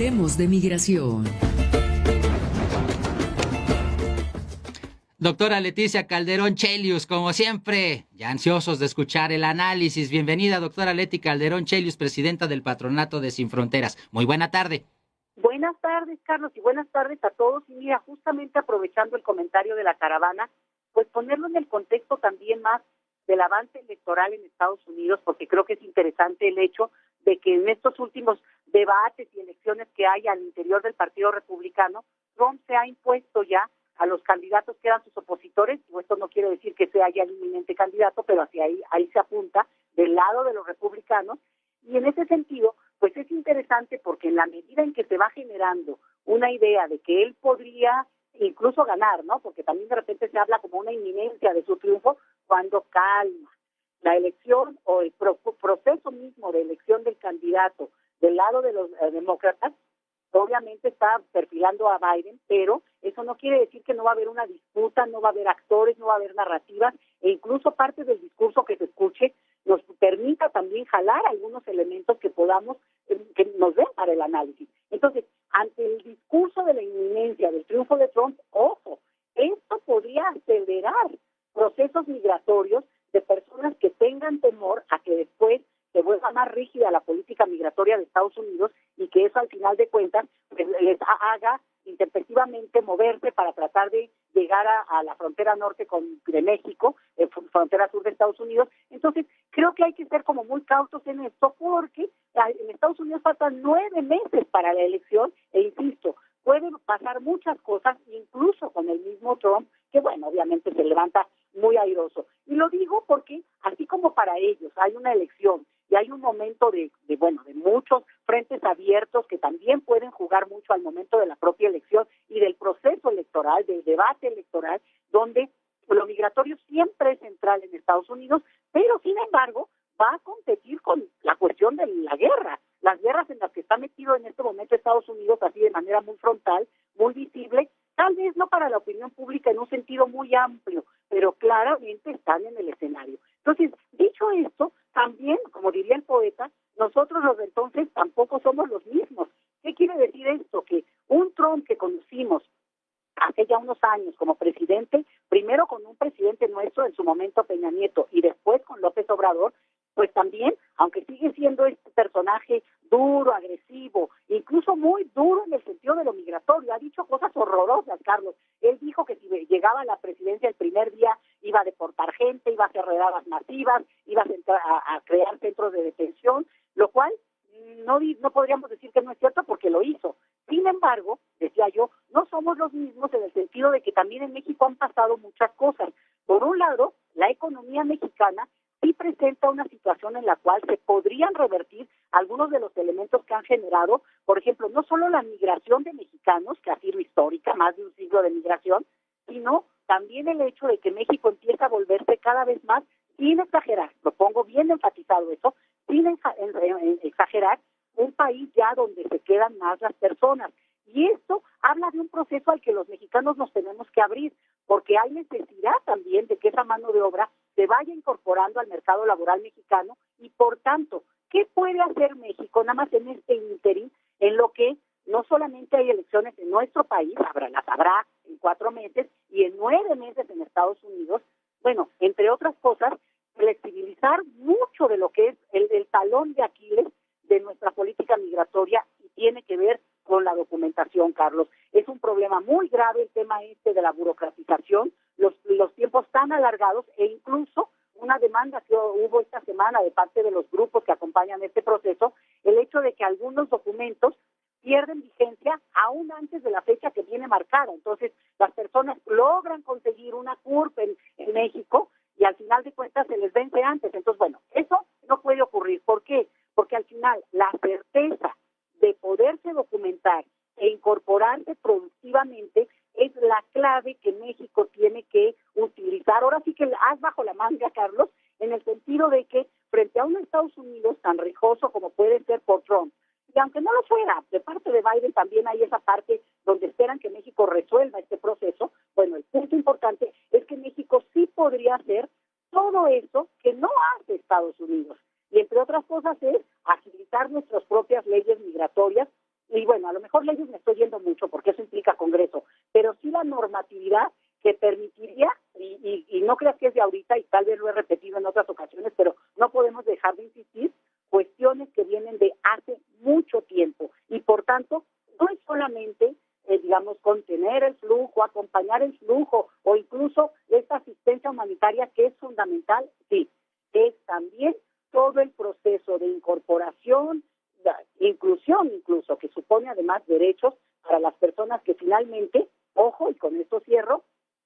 Hablemos de migración. Doctora Leticia Calderón Chelius, como siempre, ya ansiosos de escuchar el análisis. Bienvenida, doctora Leti Calderón Chelius, presidenta del Patronato de Sin Fronteras. Muy buena tarde. Buenas tardes, Carlos, y buenas tardes a todos. Y mira, justamente aprovechando el comentario de la caravana, pues ponerlo en el contexto también más del avance electoral en Estados Unidos, porque creo que es interesante el hecho de que en estos últimos debates y elecciones que hay al interior del Partido Republicano, Trump se ha impuesto ya a los candidatos que eran sus opositores, y esto no quiere decir que sea ya el inminente candidato, pero hacia ahí se apunta del lado de los republicanos, y en ese sentido, pues es interesante porque en la medida en que se va generando una idea de que él podría incluso ganar, ¿no? Porque también de repente se habla como una inminencia de su triunfo, cuando calma la elección o el proceso mismo de elección del candidato del lado de los demócratas, obviamente está perfilando a Biden, pero eso no quiere decir que no va a haber una disputa, no va a haber actores, no va a haber narrativas, e incluso parte del discurso que se escuche nos permita también jalar algunos elementos que podamos, que nos den para el análisis. Entonces, ante el discurso de la inminencia del triunfo de Trump, ojo, esto podría acelerar procesos migratorios de personas que tengan temor a que después se vuelva más rígida la política migratoria de Estados Unidos y que eso al final de cuentas pues, les haga intempestivamente moverse para tratar de llegar a la frontera norte de México, frontera sur de Estados Unidos. Entonces, creo que hay que ser como muy cautos en esto porque en Estados Unidos faltan 9 meses para la elección e insisto, pueden pasar muchas cosas, incluso con el mismo Trump, que bueno, obviamente se levanta muy airoso. Y lo digo porque, así como para ellos hay una elección y hay un momento de muchos frentes abiertos que también pueden jugar mucho al momento de la propia elección y del proceso electoral, del debate electoral, donde lo migratorio siempre es central en Estados Unidos, pero sin embargo va a competir con la cuestión de la guerra, las guerras en las que está metido en este momento Estados Unidos así de manera muy frontal, muy visible, tal vez no para la opinión pública en un sentido muy amplio, pero claramente están en el escenario. Entonces, dicho esto, también, como diría el poeta, nosotros los de entonces tampoco somos los mismos. ¿Qué quiere decir esto? Que un Trump que conocimos hace ya unos años como presidente, primero con un presidente nuestro, en su momento Peña Nieto, y después con López Obrador, pues también, aunque sigue siendo este personaje duro, agresivo, incluso muy duro en el sentido de lo migratorio, ha dicho cosas horrorosas, Carlos. Él dijo que si llegaba a la presidencia el primer día iba a deportar gente, iba a hacer redadas masivas, iba a crear centros de detención, lo cual no podríamos decir que no es cierto porque lo hizo. Sin embargo, decía yo, no somos los mismos en el sentido de que también en México han pasado muchas cosas. Por un lado, la economía mexicana sí presenta una situación en la cual se podrían revertir algunos de los elementos que han generado, por ejemplo, no solo la migración de mexicanos, que ha sido histórica, más de un siglo de migración, sino también el hecho de que México empieza a volverse cada vez más, sin exagerar, lo pongo bien enfatizado eso, sin exagerar, un país ya donde se quedan más las personas. Y esto habla de un proceso al que los mexicanos nos tenemos que abrir, porque hay necesidad también de que esa mano de obra se vaya incorporando al mercado laboral mexicano y, por tanto, ¿qué puede hacer México nada más en este ínterin en lo que no solamente hay elecciones en nuestro país, las habrá en 4 meses y en 9 meses en Estados Unidos? Bueno, entre otras cosas, flexibilizar mucho de lo que es el talón de Aquiles de nuestra política migratoria y tiene que ver con la documentación, Carlos. Es un problema muy grave el tema de la burocratización, los tiempos tan alargados e incluso una demanda que hubo esta semana de parte de los grupos que acompañan este proceso, el hecho de que algunos documentos pierden vigencia aún antes de la fecha que viene marcada. Entonces, las personas logran conseguir una CURP en México y al final de cuentas se les vence antes. Entonces, bueno, eso no puede ocurrir. ¿Por qué? Porque al final la certeza de poderse documentar e incorporarse productivamente es la clave que México tiene que utilizar. Ahora sí que haz bajo la manga, Carlos, en el sentido de que frente a un Estados Unidos tan rijoso como puede ser por Trump, y aunque no lo fuera, de parte de Biden también hay esa parte donde esperan que México resuelva este proceso. Bueno, el punto importante es que México sí podría hacer todo eso que no hace Estados Unidos. Y entre otras cosas es agilizar nuestras propias leyes migratorias y bueno, a lo mejor leyes me estoy yendo mucho porque eso implica Congreso, pero sí la normatividad que permitiría, y no creas que es de ahorita, y tal vez lo he repetido en otras ocasiones, pero no podemos dejar de insistir, cuestiones que vienen de hace mucho tiempo, y por tanto, no es solamente, digamos, contener el flujo, acompañar el flujo, o incluso esta asistencia humanitaria que es fundamental, sí, es también todo el proceso de incorporación, inclusión incluso, que supone además derechos para las personas que finalmente, ojo, y con esto cierro,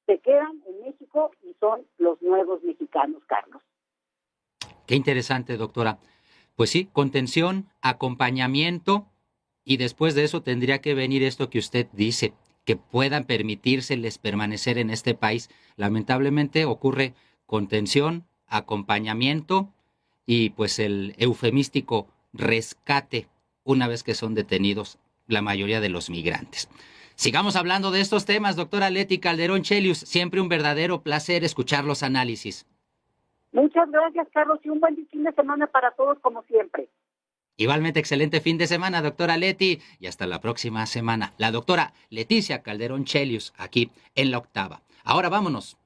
se quedan en México y son los nuevos mexicanos, Carlos. Qué interesante, doctora. Pues sí, contención, acompañamiento, y después de eso tendría que venir esto que usted dice, que puedan permitírseles permanecer en este país. Lamentablemente ocurre contención, acompañamiento y pues el eufemístico rescate una vez que son detenidos la mayoría de los migrantes. Sigamos hablando de estos temas, doctora Leti Calderón Chelius. Siempre un verdadero placer escuchar los análisis. Muchas gracias, Carlos, y un buen fin de semana para todos, como siempre. Igualmente, excelente fin de semana, doctora Leti, y hasta la próxima semana. La doctora Leticia Calderón Chelius, aquí en La Octava. Ahora vámonos